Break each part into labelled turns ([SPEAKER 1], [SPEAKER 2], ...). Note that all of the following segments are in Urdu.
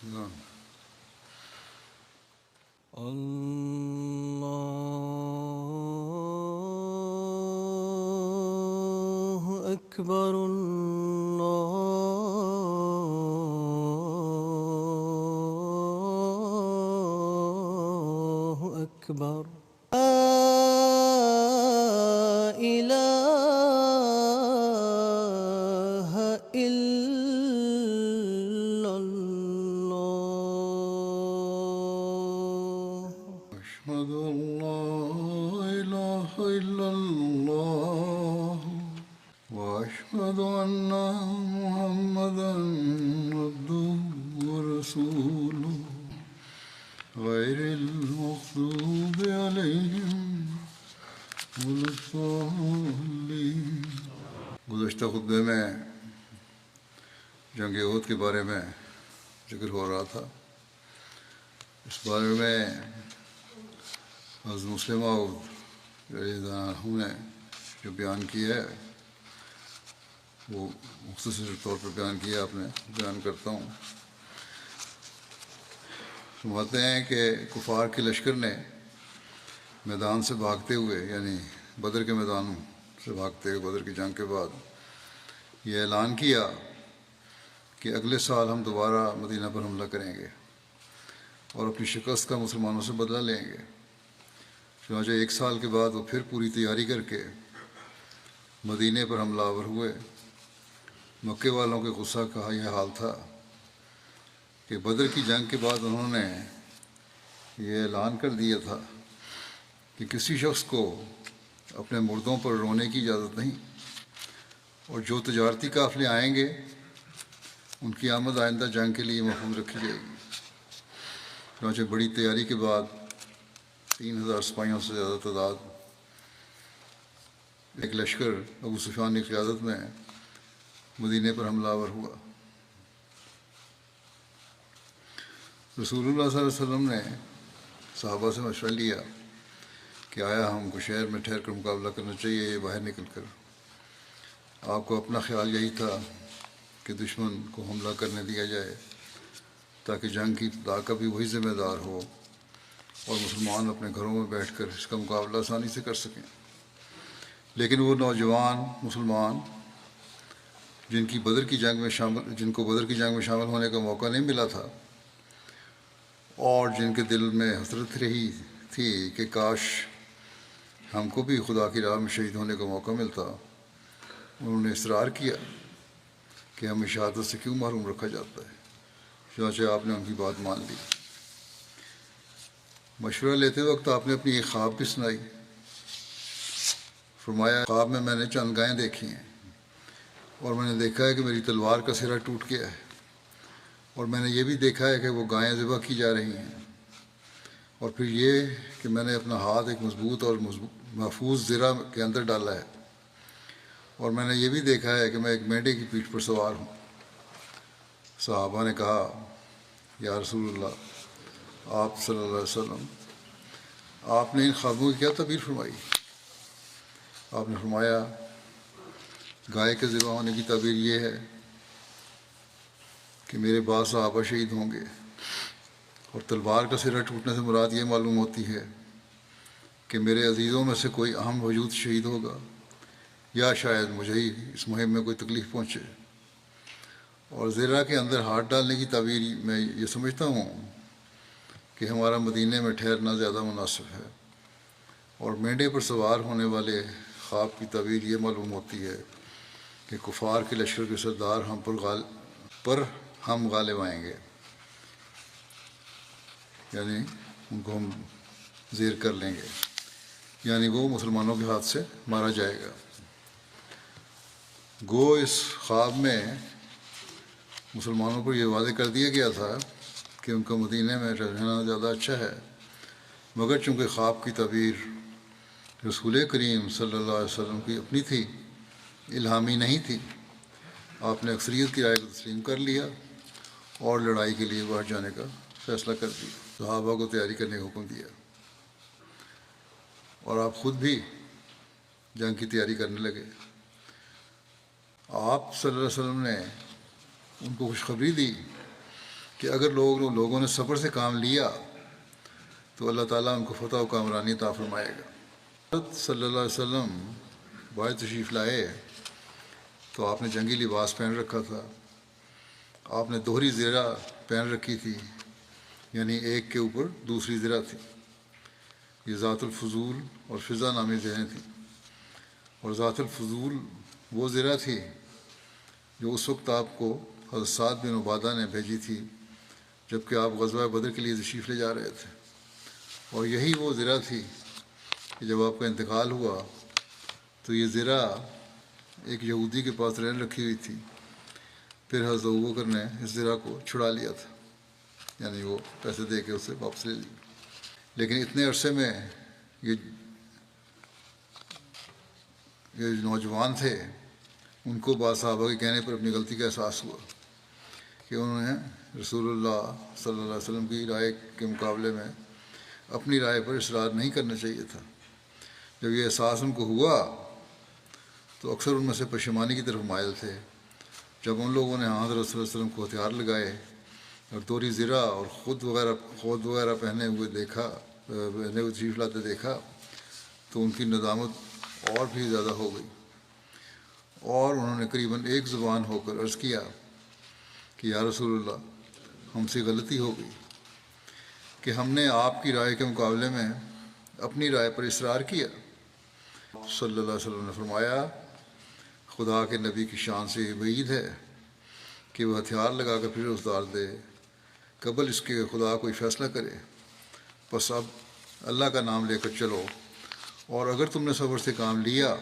[SPEAKER 1] نعم.
[SPEAKER 2] الله أكبر الله أكبر لا إله إلا الله
[SPEAKER 1] أشهد أن لا إله إلا الله وأشهد أن محمدا عبده ورسوله غير المغضوب عليهم ولا الضالين. گزشتہ خطبے میں جنگ احد کے بارے میں ذکر ہو رہا تھا. اس بارے میں حضرت مسلمہ رضی اللہ عنہ نے جو بیان کیا ہے وہ مختصر طور پر بیان کیا. آپ نے بیان کرتا ہوں. فرماتے ہیں کہ کفار کے لشکر نے میدان سے بھاگتے ہوئے، یعنی بدر کے میدان سے بھاگتے ہوئے بدر کی جنگ کے بعد یہ اعلان کیا کہ اگلے سال ہم دوبارہ مدینہ پر حملہ کریں گے اور اپنی شکست کا مسلمانوں سے بدلہ لیں گے. چنانچہ 1 سال کے بعد وہ پھر پوری تیاری کر کے مدینے پر حملہ آور ہوئے. مکے والوں کے غصہ کا یہ حال تھا کہ بدر کی جنگ کے بعد انہوں نے یہ اعلان کر دیا تھا کہ کسی شخص کو اپنے مردوں پر رونے کی اجازت نہیں، اور جو تجارتی قافلے آئیں گے ان کی آمد آئندہ جنگ کے لیے محفوظ رکھی جائے گی. چنانچہ بڑی تیاری کے بعد 3000 سپاہیوں سے زیادہ تعداد ایک لشکر ابو سفیان کی قیادت میں مدینے پر حملہ آور ہوا. رسول اللہ صلی اللہ علیہ وسلم نے صحابہ سے مشورہ لیا کہ آیا ہم کو شہر میں ٹھہر کر مقابلہ کرنا چاہیے یا باہر نکل کر. آپ کو اپنا خیال یہی تھا کہ دشمن کو حملہ کرنے دیا جائے تاکہ جنگ کی ابتدا کا بھی وہی ذمہ دار ہو اور مسلمان اپنے گھروں میں بیٹھ کر اس کا مقابلہ آسانی سے کر سکیں. لیکن وہ نوجوان مسلمان جن کو بدر کی جنگ میں شامل ہونے کا موقع نہیں ملا تھا اور جن کے دل میں حسرت رہی تھی کہ کاش ہم کو بھی خدا کی راہ میں شہید ہونے کا موقع ملتا، انہوں نے اصرار کیا کہ ہمیں شہادت سے کیوں محروم رکھا جاتا ہے. چنانچہ آپ نے ان کی بات مان لی. مشورہ لیتے وقت آپ نے اپنی ایک خواب بھی سنائی. فرمایا خواب میں نے چند گائیں دیکھی ہیں اور میں نے دیکھا ہے کہ میری تلوار کا سرا ٹوٹ گیا ہے، اور میں نے یہ بھی دیکھا ہے کہ وہ گائیں ذبح کی جا رہی ہیں، اور پھر یہ کہ میں نے اپنا ہاتھ ایک مضبوط اور محفوظ زرہ کے اندر ڈالا ہے، اور میں نے یہ بھی دیکھا ہے کہ میں ایک مینڈے کی پیٹھ پر سوار ہوں. صحابہ نے کہا یا رسول اللہ آپ صلی اللہ علیہ وسلم، آپ نے ان خوابوں کی کیا تعبیر فرمائی؟ آپ نے فرمایا گائے کے ذبح ہونے کی تعبیر یہ ہے کہ میرے بعض صحابہ شہید ہوں گے، اور تلوار کا سرا ٹوٹنے سے مراد یہ معلوم ہوتی ہے کہ میرے عزیزوں میں سے کوئی اہم وجود شہید ہوگا یا شاید مجھے ہی اس مہم میں کوئی تکلیف پہنچے. اور زرہ کے اندر ہاتھ ڈالنے کی تعبیر میں یہ سمجھتا ہوں کہ ہمارا مدینے میں ٹھہرنا زیادہ مناسب ہے، اور مینڈے پر سوار ہونے والے خواب کی تعبیر یہ معلوم ہوتی ہے کہ کفار کے لشکر کے سردار ہم غالب آئیں گے، یعنی ان کو ہم زیر کر لیں گے، یعنی وہ مسلمانوں کے ہاتھ سے مارا جائے گا. گو اس خواب میں مسلمانوں پر یہ واضح کر دیا گیا تھا کہ ان کا مدینے میں رہنا زیادہ اچھا ہے، مگر چونکہ خواب کی تعبیر رسول کریم صلی اللہ علیہ وسلم کی اپنی تھی، الہامی نہیں تھی، آپ نے اکثریت کی رائے کو تسلیم کر لیا اور لڑائی کے لیے باہر جانے کا فیصلہ کر دیا. صحابہ کو تیاری کرنے کا حکم دیا اور آپ خود بھی جنگ کی تیاری کرنے لگے. آپ صلی اللہ علیہ وسلم نے ان کو خوشخبری دی کہ اگر لوگوں نے صبر سے کام لیا تو اللہ تعالیٰ ان کو فتح و کامرانی عطا فرمائے گا۔ حضرت صلی اللہ علیہ وسلم باہر تشریف لائے تو آپ نے جنگی لباس پہن رکھا تھا، آپ نے دوہری زرہ پہن رکھی تھی، یعنی ایک کے اوپر دوسری زرہ تھی۔ یہ ذات الفضول اور فضا نامی زرہیں تھیں، اور ذات الفضول وہ زرہ تھی جو اس وقت آپ کو حضرت سعد بن عبادہ نے بھیجی تھی جب کہ آپ غزوہ بدر کے لیے تشریف لے جا رہے تھے، اور یہی وہ زرہ تھی کہ جب آپ کا انتقال ہوا تو یہ زرہ ایک یہودی کے پاس رہن رکھی ہوئی تھی، پھر حضرت ابوبکر نے اس زرہ کو چھڑا لیا تھا، یعنی وہ پیسے دے کے اسے واپس لے لی۔ لیکن اتنے عرصے میں یہ نوجوان تھے، ان کو بعض صحابہ کے کہنے پر اپنی غلطی کا احساس ہوا کہ انہوں نے رسول اللہ صلی اللہ علیہ وسلم کی رائے کے مقابلے میں اپنی رائے پر اصرار نہیں کرنا چاہیے تھا۔ جب یہ احساس ان کو ہوا تو اکثر ان میں سے پشیمانی کی طرف مائل تھے۔ جب ان لوگوں نے حضرت صلی اللہ علیہ وسلم کو ہتھیار لگائے اور دوہری زرہ اور خود وغیرہ پہنے ہوئے تشریف لاتے دیکھا تو ان کی ندامت اور بھی زیادہ ہو گئی، اور انہوں نے قریباً ایک زبان ہو کر عرض کیا کہ یا رسول اللہ، ہم سے غلطی ہو گئی کہ ہم نے آپ کی رائے کے مقابلے میں اپنی رائے پر اصرار کیا۔ صلی اللہ علیہ وسلم نے فرمایا، خدا کے نبی کی شان سے یہ بعید ہے کہ وہ ہتھیار لگا کر پھر اتار دے، قبل اس کے خدا کوئی فیصلہ کرے۔ بس اب اللہ کا نام لے کر چلو، اور اگر تم نے صبر سے کام لیا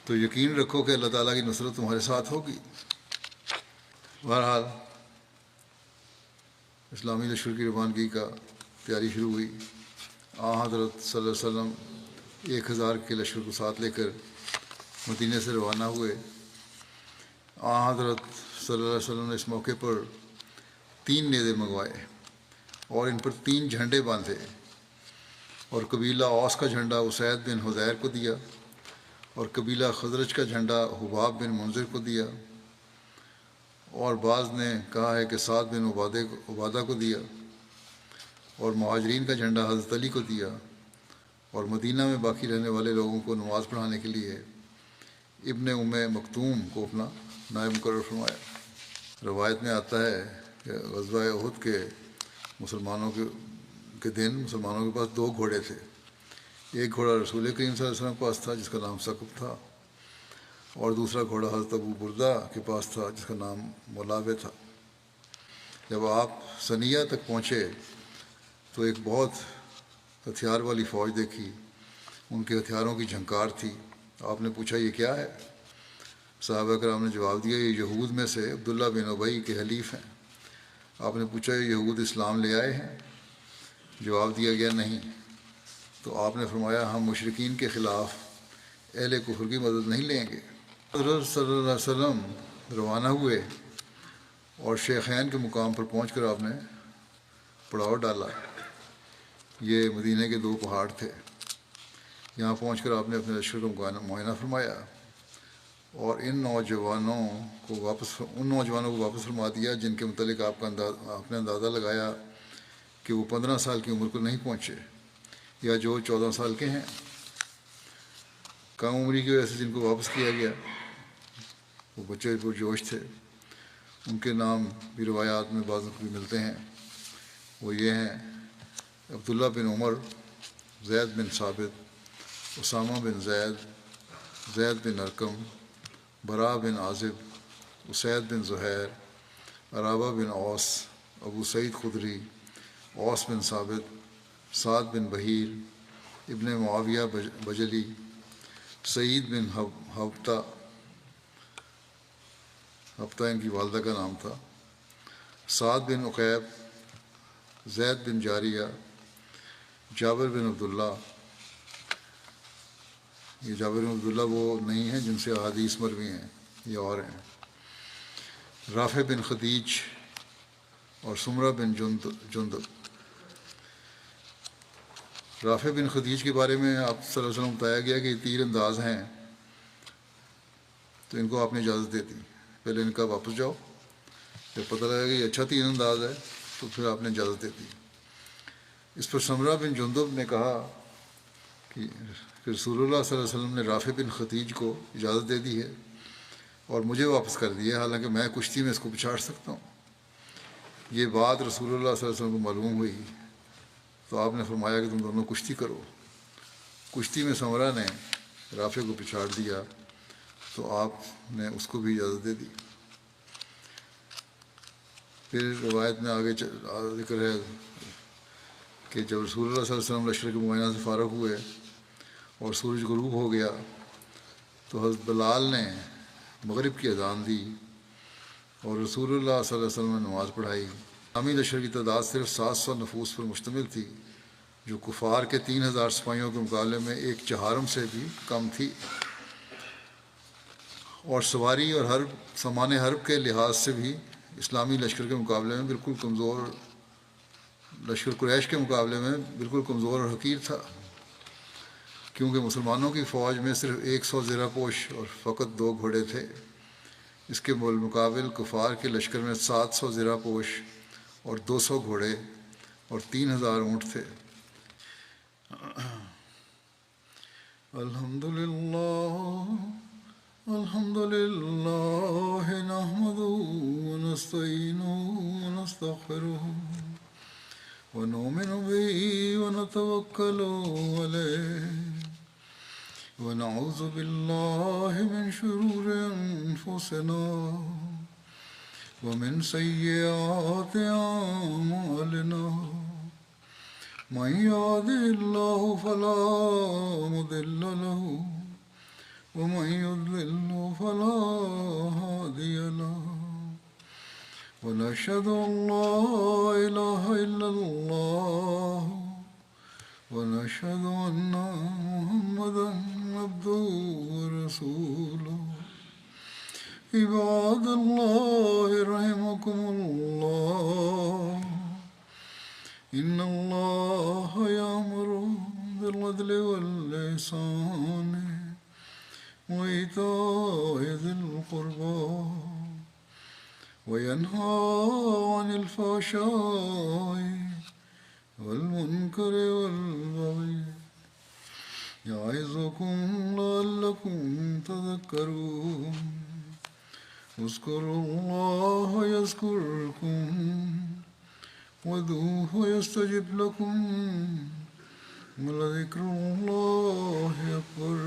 [SPEAKER 1] تو یقین رکھو کہ اللہ تعالیٰ کی نصرت تمہارے ساتھ ہوگی۔ بہرحال اسلامی لشکر کی روانگی کا تیاری شروع ہوئی۔ حضرت صلی اللہ علیہ وسلم 1000 کے لشکر کو ساتھ لے کر مدینے سے روانہ ہوئے۔ حضرت صلی اللہ علیہ وسلم نے اس موقع پر 3 نیزے منگوائے اور ان پر 3 جھنڈے باندھے، اور قبیلہ اوس کا جھنڈا اسید بن حضیر کو دیا، اور قبیلہ خزرج کا جھنڈا حباب بن منذر کو دیا، اور بعض نے کہا ہے کہ سعد بن عبادہ کو دیا، اور مہاجرین کا جھنڈا حضرت علی کو دیا، اور مدینہ میں باقی رہنے والے لوگوں کو نماز پڑھانے کے لیے ابن مکتوم کو اپنا نائب مقرر فرمایا۔ روایت میں آتا ہے کہ غزوہ احد کے مسلمانوں کے دن مسلمانوں کے پاس 2 گھوڑے تھے۔ ایک گھوڑا رسول کریم صلی اللہ علیہ وسلم کے پاس تھا جس کا نام ثقب تھا، اور دوسرا گھوڑا حضرت ابو بردہ کے پاس تھا جس کا نام ملاوے تھا۔ جب آپ ثنیہ تک پہنچے تو ایک بہت ہتھیار والی فوج دیکھی، ان کے ہتھیاروں کی جھنکار تھی۔ آپ نے پوچھا یہ کیا ہے؟ صحابہ کرام نے جواب دیا یہ یہود میں سے عبداللہ بن ابی کے حلیف ہیں۔ آپ نے پوچھا یہ یہود اسلام لے آئے ہیں؟ جواب دیا گیا نہیں۔ تو آپ نے فرمایا ہم مشرکین کے خلاف اہل کفر کی مدد نہیں لیں گے۔ حضرت صلی اللہ علیہ وسلم روانہ ہوئے اور شیخین کے مقام پر پہنچ کر آپ نے پڑاؤ ڈالا۔ یہ مدینہ کے 2 پہاڑ تھے۔ یہاں پہنچ کر آپ نے اپنے لشکر کا معائنہ فرمایا اور ان نوجوانوں کو واپس فرما دیا جن کے متعلق آپ نے اندازہ لگایا کہ وہ 15 سال کی عمر کو نہیں پہنچے، یا جو 14 سال کے ہیں۔ کم عمری کی وجہ سے جن کو واپس کیا گیا وہ بچے پرجوش تھے۔ ان کے نام بھی روایات میں بعض بھی ملتے ہیں۔ وہ یہ ہیں: عبداللہ بن عمر، زید بن ثابت، اسامہ بن زید بن ارقم، براء بن عازب، اسید بن زہیر، عرابہ بن اوس، ابو سعید خدری، اوس بن ثابت، سعد بن بحیر، ابن معاویہ بجلی، سعید بن حبتہ ان کی والدہ کا نام تھا، سعد بن عقیب، زید بن جاریہ، جابر بن عبداللہ۔ یہ جابر بن عبداللہ وہ نہیں ہیں جن سے احادیث مروی ہیں، یہ اور ہیں۔ رافع بن خدیج اور سمرہ بن جندب۔ رافع بن خدیج کے بارے میں آپ صلی اللہ علیہ وسلم بتایا گیا کہ یہ تیر انداز ہیں، تو ان کو آپ نے اجازت دے دی، پہلے ان کا واپس جاؤ، جب پتہ لگا کہ یہ اچھا تین انداز ہے تو پھر آپ نے اجازت دے دی۔ اس پر سمرہ بن جندب نے کہا کہ رسول اللہ صلی اللہ علیہ وسلم نے رافع بن ختیج کو اجازت دے دی ہے اور مجھے واپس کر دیا، حالانکہ میں کشتی میں اس کو پچھاڑ سکتا ہوں۔ یہ بات رسول اللہ صلی اللہ علیہ وسلم کو معلوم ہوئی تو آپ نے فرمایا کہ تم دونوں کشتی کرو۔ کشتی میں سمرہ نے رافع کو پچھاڑ دیا تو آپ نے اس کو بھی اجازت دے دی۔ پھر روایت میں آگے ذکر ہے کہ جب رسول اللہ صلی اللہ علیہ وسلم لشکر کے معائنہ سے فارغ ہوئے اور سورج غروب ہو گیا تو حضرت بلال نے مغرب کی اذان دی اور رسول اللہ صلی اللہ علیہ وسلم نے نماز پڑھائی۔ اسلامی لشکر کی تعداد صرف 700 نفوس پر مشتمل تھی، جو کفار کے 3000 سپاہیوں کے مقابلے میں ایک چہارم سے بھی کم تھی، اور سواری اور سامان حرب کے لحاظ سے بھی اسلامی لشکر کے مقابلے میں بالکل کمزور، لشکر قریش کے مقابلے میں بالکل کمزور اور حقیر تھا، کیونکہ مسلمانوں کی فوج میں صرف 100 زرہ پوش اور فقط 2 گھوڑے تھے۔ اس کے بالمقابل کفار کے لشکر میں 700 زرہ پوش اور 200 گھوڑے اور 3000 اونٹ تھے۔ الحمد للہ نحمده ونستعینه ونستغفره ونؤمن به ونتوکل علیہ ونعوذ باللہ من شرور انفسنا ومن سیئات اعمالنا من يهده الله فلا مضل له ومن يضلل فلا هادي له ونشهد أن لا إله إلا الله ونشهد أن محمدا عبده ورسوله عباد الله رحمكم الله إن الله يأمر بالعدل والإحسان وإيتاء ذي القربى وينهى عن الفحشاء والمنكر والبغي يعظكم لعلكم تذكرون اذكروا الله يذكركم وادعوه يستجب لكم ولذكر الله أكبر